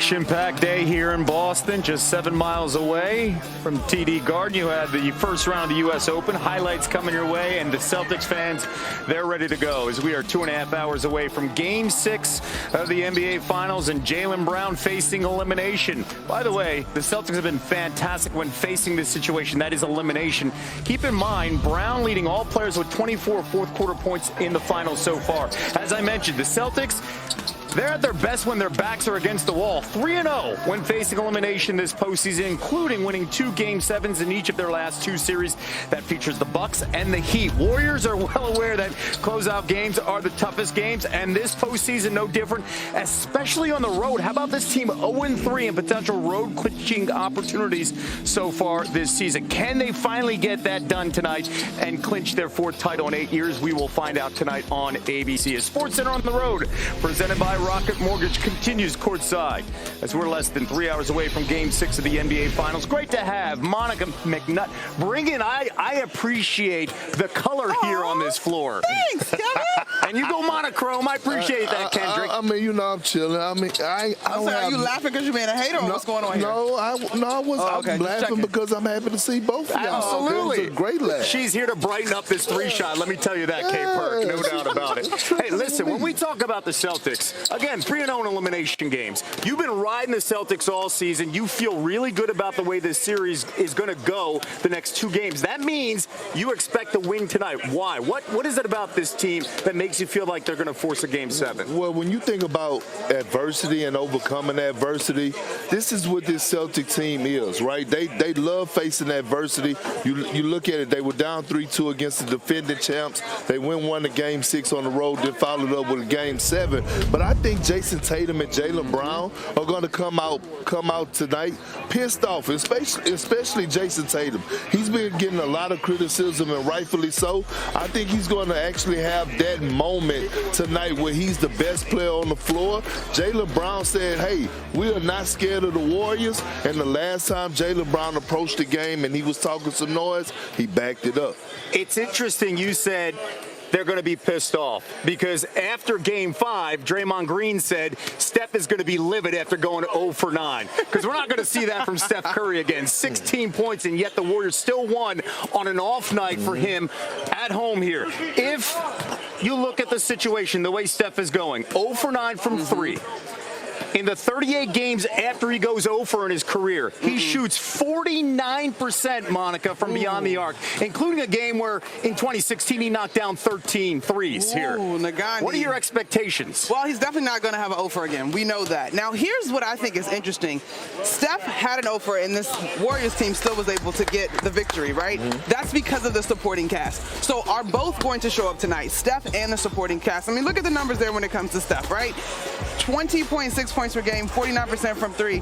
Action-packed day here in Boston, just 7 miles away from TD Garden. You had the first round of the U.S. Open. Highlights coming your way, and the Celtics fans, they're ready to go as we are 2.5 hours away from Game 6 of the NBA Finals and Jaylen Brown facing elimination. By the way, the Celtics have been fantastic when facing this situation. That is elimination. Keep in mind, Brown leading all players with 24 fourth-quarter points in the finals so far. As I mentioned, the Celtics, they're at their best when their backs are against the wall. 3-0 when facing elimination this postseason, including winning 2 Game 7s in each of their last 2 series. That features the Bucks and the Heat. Warriors are well aware that closeout games are the toughest games, and this postseason no different, especially on the road. How about this team 0-3 in potential road clinching opportunities so far this season? Can they finally get that done tonight and clinch their 4th title in 8 years? We will find out tonight on ABC. A Sports Center on the Road, presented by Rocket Mortgage, continues courtside as we're less than 3 hours away from Game 6 of the NBA Finals. Great to have Monica McNutt. Bring in, I appreciate the color here on this floor. Thanks, Kevin. And you go monochrome. I appreciate that, Kendrick. I mean, you know, I'm chilling. I mean, Are you laughing because you're being a hater, or what's going on here? I'm laughing because I'm happy to see both of y'all. Absolutely. It was a great laugh. She's here to brighten up this 3-shot. Let me tell you that, K-Perk. No doubt about it. Hey, listen, when we talk about the Celtics, again, 3-0 in elimination games. You've been riding the Celtics all season. You feel really good about the way this series is going to go the next 2 games. That means you expect to win tonight. Why? What is it about this team that makes you feel like they're going to force a Game 7? Well, when you think about adversity and overcoming adversity, this is what this Celtic team is, right? They love facing adversity. You look at it, they were down 3-2 against the defending champs. They won the Game 6 on the road, then followed up with a Game 7. But I think Jason Tatum and Jaylen Brown are going to come out tonight pissed off, especially Jason Tatum. He's been getting a lot of criticism, and rightfully so. I think he's going to actually have that moment tonight where he's the best player on the floor. Jaylen Brown said, hey, we are not scared of the Warriors, and the last time Jaylen Brown approached the game and he was talking some noise, he backed it up. It's interesting you said they're going to be pissed off because after Game 5, Draymond Green said Steph is going to be livid after going 0 for 9 because we're not going to see that from Steph Curry again. 16 points, and yet the Warriors still won on an off night for him at home here. If you look at the situation, the way Steph is going, 0 for 9 from 3. In the 38 games after he goes 0 for in his career, he shoots 49%, Monica, from beyond the arc, including a game where in 2016 he knocked down 13 threes here. Nagani. What are your expectations? Well, he's definitely not going to have an 0 for again. We know that. Now, here's what I think is interesting. Steph had an 0 for, and this Warriors team still was able to get the victory, right? That's because of the supporting cast. So are both going to show up tonight, Steph and the supporting cast? I mean, look at the numbers there when it comes to Steph, right? 20.6 points per game, 49% from 3.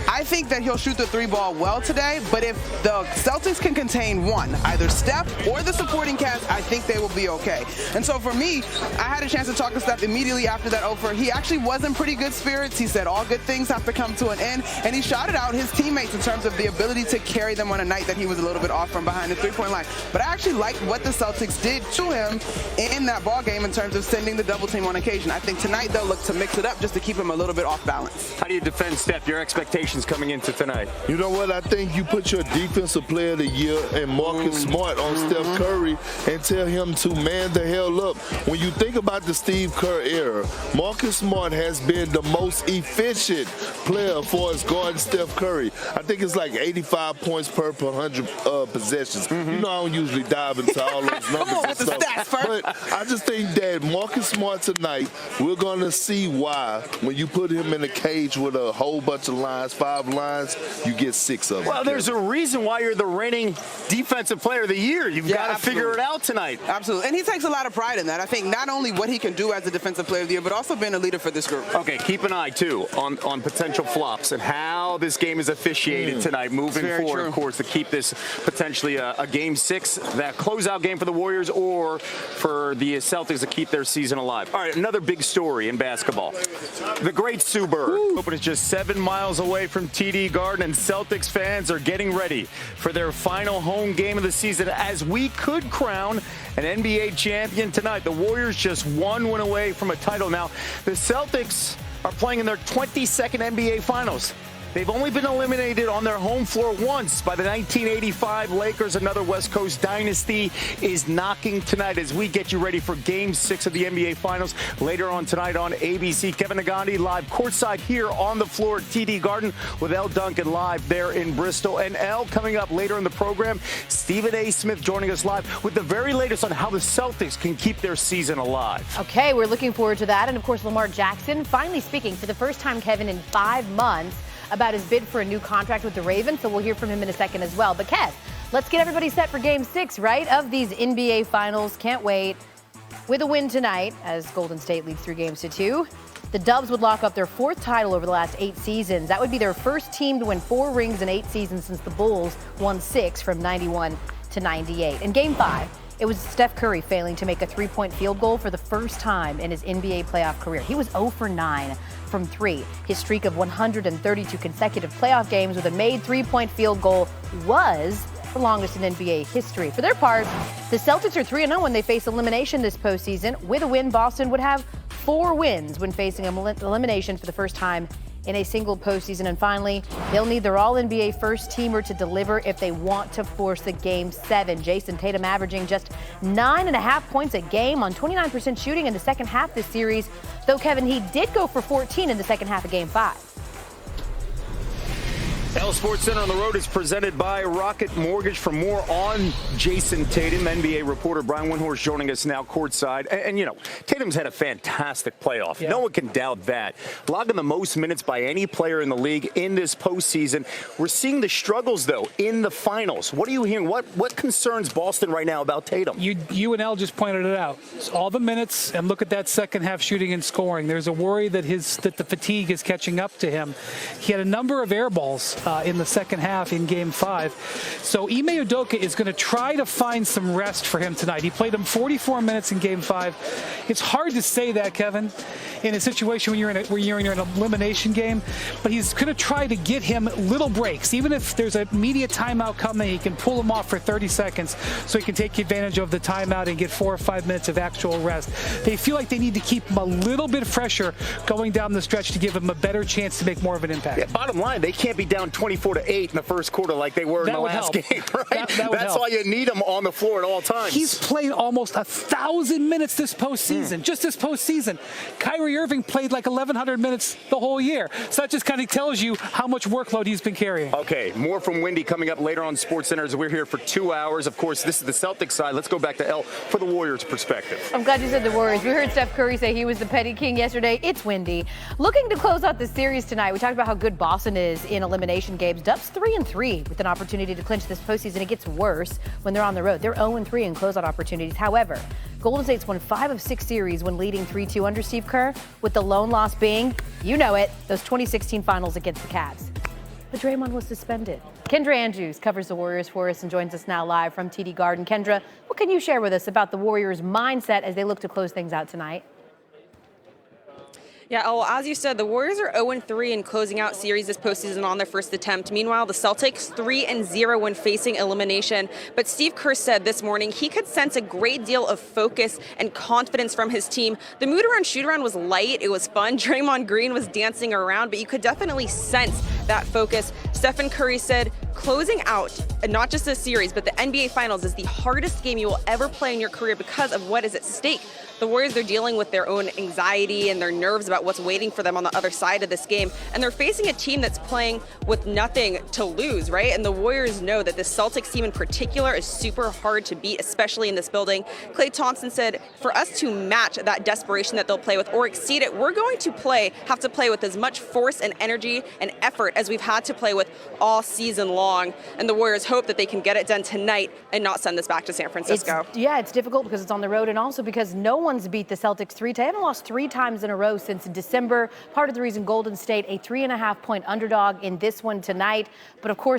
I think that he'll shoot the 3 ball well today, but if the Celtics can contain one, either Steph or the supporting cast, I think they will be okay. And so for me, I had a chance to talk to Steph immediately after that 0 for. He actually was in pretty good spirits. He said all good things have to come to an end, and he shouted out his teammates in terms of the ability to carry them on a night that he was a little bit off from behind the 3-point line. But I actually liked what the Celtics did to him in that ball game in terms of sending the double team on occasion. I think tonight they'll look to mix it up just to keep him a little bit off balance. How do you defend Steph? Your expectations coming into tonight? You know what? I think you put your defensive player of the year and Marcus Smart on Steph Curry and tell him to man the hell up. When you think about the Steve Kerr era, Marcus Smart has been the most efficient player for us guarding Steph Curry. I think it's like 85 points per 100 possessions. You know, I don't usually dive into all those numbers and stuff. But I just think that Marcus Smart tonight, we're going to see why when you put him in a cage with a whole bunch of lines, 5 lines, you get 6 of them. Well, there's a reason why you're the reigning defensive player of the year. You've got to figure it out tonight. Absolutely. And he takes a lot of pride in that. I think not only what he can do as a defensive player of the year, but also being a leader for this group. Okay, keep an eye, too, on potential flops and how this game is officiated tonight moving forward, of course, to keep this potentially a Game 6, that closeout game for the Warriors, or for the Celtics to keep their season alive. All right, another big story in basketball. The great Sue Bird. Open is just 7 miles away from TD Garden, and Celtics fans are getting ready for their final home game of the season as we could crown an NBA champion tonight. The Warriors just 1 win away from a title. Now, the Celtics, are playing in their 22nd NBA Finals. They've only been eliminated on their home floor once by the 1985 Lakers. Another West Coast dynasty is knocking tonight as we get you ready for Game 6 of the NBA Finals later on tonight on ABC. Kevin Nagandi live courtside here on the floor at TD Garden with Elle Duncan live there in Bristol. And Elle, coming up later in the program, Stephen A. Smith joining us live with the very latest on how the Celtics can keep their season alive. Okay, we're looking forward to that. And, of course, Lamar Jackson finally speaking for the first time, Kevin, in 5 months about his bid for a new contract with the Ravens, so we'll hear from him in a second as well. But Kev, let's get everybody set for Game 6, right, of these NBA Finals. Can't wait. With a win tonight, as Golden State leads 3-2, the Dubs would lock up their 4th title over the last 8 seasons. That would be their first team to win 4 rings in 8 seasons since the Bulls won 6 from 91 to 98. In Game 5, it was Steph Curry failing to make a 3-point field goal for the first time in his NBA playoff career. He was 0 for 9 from 3. His streak of 132 consecutive playoff games with a made 3-point field goal was the longest in NBA history. For their part, the Celtics are 3-0 when they face elimination this postseason. With a win, Boston would have 4 wins when facing elimination for the first time in a single postseason. And finally, they'll need their All-NBA first-teamer to deliver if they want to force the Game 7. Jason Tatum averaging just 9.5 points a game on 29% shooting in the second half this series, though, Kevin, he did go for 14 in the second half of Game 5. L Sports Center on the Road is presented by Rocket Mortgage. For more on Jason Tatum, NBA reporter Brian Windhorst joining us now courtside. And you know, Tatum's had a fantastic playoff. Yeah. No one can doubt that. Logging the most minutes by any player in the league in this postseason. We're seeing the struggles, though, in the finals. What are you hearing? What concerns Boston right now about Tatum? You and L just pointed it out. It's all the minutes, and look at that second half shooting and scoring. There's a worry that the fatigue is catching up to him. He had a number of air balls in the second half in Game 5. So Ime Udoka is going to try to find some rest for him tonight. He played him 44 minutes in Game 5. It's hard to say that, Kevin, in a situation when you're in an elimination game, but he's going to try to get him little breaks. Even if there's an immediate timeout coming, he can pull him off for 30 seconds so he can take advantage of the timeout and get 4 or 5 minutes of actual rest. They feel like they need to keep him a little bit fresher going down the stretch to give him a better chance to make more of an impact. Yeah, bottom line, they can't be down 24-8 in the first quarter like they were in the last game, right? That's why you need him on the floor at all times. He's played almost 1,000 minutes this postseason, just this postseason. Kyrie Irving played like 1,100 minutes the whole year. So that just kind of tells you how much workload he's been carrying. Okay, more from Wendy coming up later on SportsCenter as we're here for 2 hours. Of course, this is the Celtics side. Let's go back to Elle for the Warriors' perspective. I'm glad you said the Warriors. We heard Steph Curry say he was the petty king yesterday. It's Wendy. Looking to close out the series tonight, we talked about how good Boston is in elimination games. Dubs 3-3 with an opportunity to clinch this postseason. It gets worse when they're on the road. They're 0-3 in closeout opportunities. However, Golden State's won 5 of 6 series when leading 3-2 under Steve Kerr, with the lone loss being, you know it, those 2016 finals against the Cavs. But Draymond was suspended. Kendra Andrews covers the Warriors for us and joins us now live from TD Garden. Kendra, what can you share with us about the Warriors' mindset as they look to close things out tonight? Yeah, well, as you said, the Warriors are 0-3 in closing out series this postseason on their first attempt. Meanwhile, the Celtics 3-0 when facing elimination. But Steve Kerr said this morning he could sense a great deal of focus and confidence from his team. The mood around shoot-around was light. It was fun. Draymond Green was dancing around, but you could definitely sense that focus. Stephen Curry said, closing out, not just this series, but the NBA Finals is the hardest game you will ever play in your career because of what is at stake. The Warriors are dealing with their own anxiety and their nerves about what's waiting for them on the other side of this game. And they're facing a team that's playing with nothing to lose, right? And the Warriors know that the Celtics team in particular is super hard to beat, especially in this building. Klay Thompson said, for us to match that desperation that they'll play with or exceed it, we're going to have to play with as much force and energy and effort as we've had to play with all season long. And the Warriors hope that they can get it done tonight and not send this back to San Francisco. It's difficult because it's on the road and also because no one's beat the Celtics 3 times. They haven't lost 3 times in a row since December. Part of the reason Golden State a 3.5-point underdog in this one tonight. But of course,